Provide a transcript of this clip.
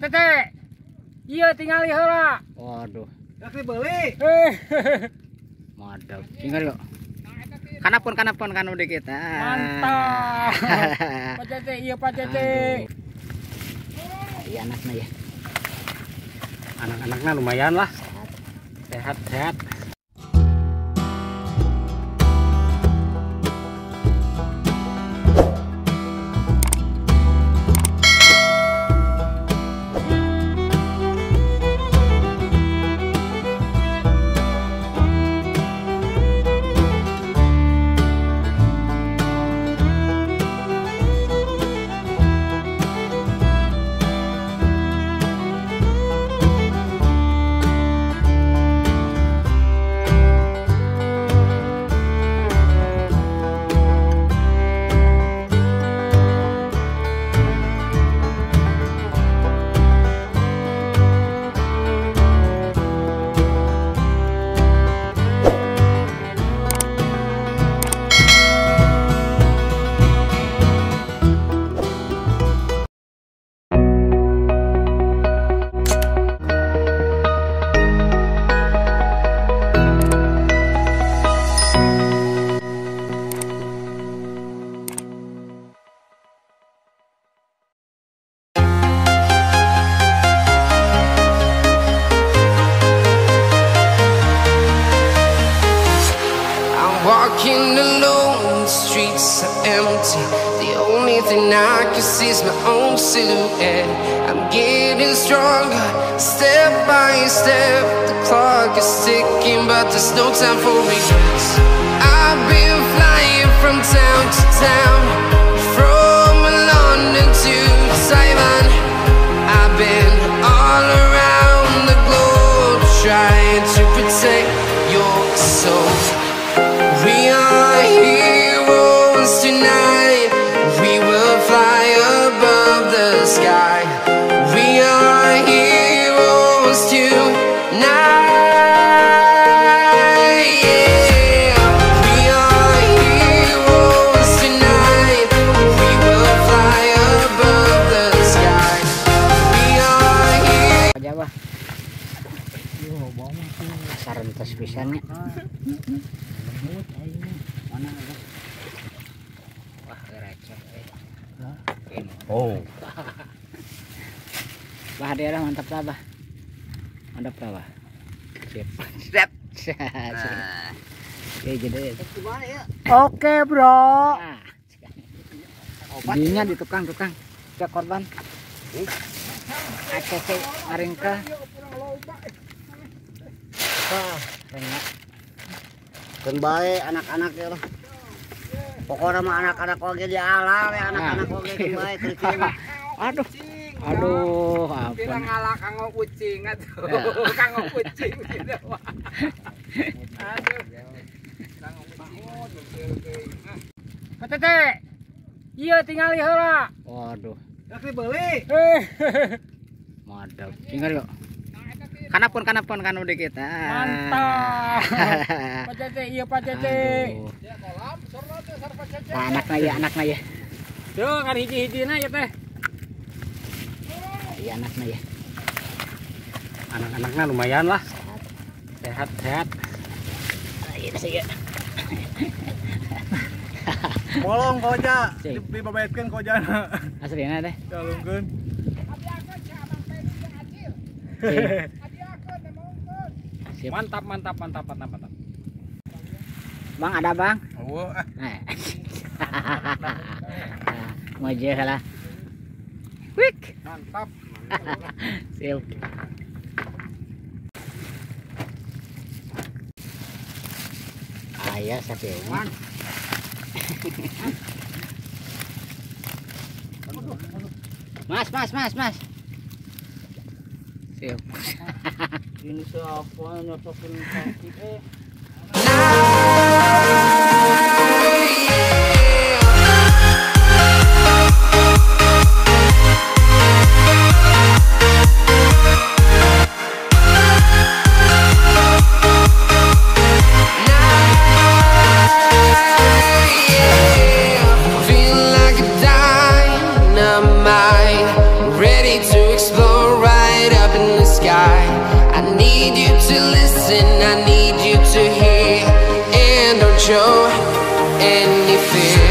Tete, iya tinggal heula. Waduh, Rek dibeli. mantap. Tinggal yuk. Kanapun kan udah kita. Mantap. Pak Tete, iya Pak Tete. Iya anaknya ya. Anak-anaknya lumayan lah. Sehat. Walking alone, the streets are empty. The only thing I can see is my own silhouette. I'm getting stronger, step by step. The clock is ticking, but there's no time for regrets. I've been flying from town to town, from London to Taiwan. I've been all around the globe, trying to protect your soul. We are heroes tonight. We will fly above the sky. We are heroes tonight. Yeah. We are heroes tonight. We will fly above the sky. We are heroes. Aja bah. Saran tes pisannya. Mana ada? Wah, receh. Oh. Bah dia lah mantap lah bah. Mantap lah bah. Sip. Oke jadi. Oke, Bro. Dinya di tukang cek korban. ACC Aringka. Kan baik anak-anak ya lah. Pokoknya mah anak-anak oge di alam ya anak-anak oge kan baik kerikeun. Aduh, ampun. Bila ngalah kanggo kucing atuh. Kanggo kucing gitu. Aduh. Pak Tete, iya tinggal heula. Waduh, Rek dibeli. mantap. Tinggal yuk. Kanapun kan udah kita. Mantap. Pak Tete, iya Pak Tete. Anaknya ya. Tuh, kan hiji-hijina ya teh. Iya anaknya ya. Anak-anaknya lumayan lah. Sehat. Iya sih ya. Bolong koja, dibabaetkeun kojana. Aslinya deh. Calungkeun. Sip. Mantap. Bang ada bang? Oh, Moje lah. Wik. mantap. Sip. Ayah sapi ini. Mas. Sip. Ini siapa nyotokin kaki Feel like a dynamite, ready to explode. listen, I need you to hear. And don't show any fear.